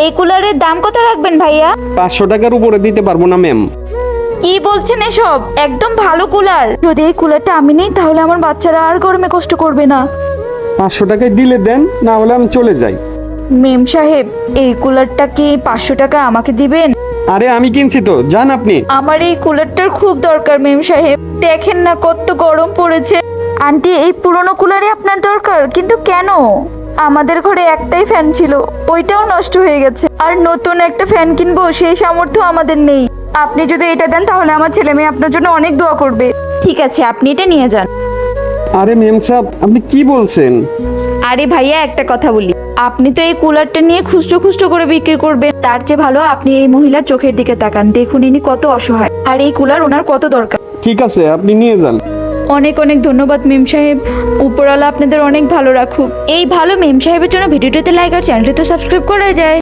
এই কুলারের দাম কত রাখবেন ভাইয়া? 500 টাকার উপরে দিতে পারবো না ম্যাম। কি বলছেন এসব? একদম ভালো কুলার। যদি এই কুলারটা আমি নেই তাহলে আমার বাচ্চারা আর গরমে কষ্ট করবে না। 500 টাকায় দিলে দেন, না হলে আমি চলে যাই। মেম সাহেব, এই কুলারটা কি 500 টাকা আমাকে দিবেন? আরে আমি কিনছি তো, যান আপনি। আমার এই কুলারটার খুব দরকার মেম সাহেব। দেখেন না কত গরম পড়েছে। আন্টি, এই পুরনো কুলারে আপনার দরকার, কিন্তু কেন? আমাদের ঘরে একটাই ফ্যান ছিল, ওইটাও নষ্ট হয়ে গেছে। আর নতুন একটা ফ্যান কিনবো সেই সামর্থ্য আমাদের নেই। আপনি যদি এটা দেন তাহলে আমার ছেলে মেয়ে আপনার জন্য অনেক দোয়া করবে। ঠিক আছে, আপনি এটা নিয়ে যান। আরে ম্যাম সাহেব, আপনি কি বলছেন? আরে ভাইয়া, একটা কথা বলি, আপনি তো এই কুলারটা নিয়ে খুচরো খুচরো করে বিক্রি করবেন, তার চেয়ে ভালো আপনি এই মহিলার চোখের দিকে তাকান। দেখুন ইনি কত অসহায়, আর এই কুলার ওনার কত দরকার। ঠিক আছে, আপনি নিয়ে যান। অনেক অনেক ধন্যবাদ মেম সাহেব। উপরওয়ালা আপনাদের অনেক ভালো রাখুক। এই ভালো মেম সাহেবের জন্য ভিডিওটিতে লাইক আর চ্যানেলটিতে সাবস্ক্রাইব করা যায়।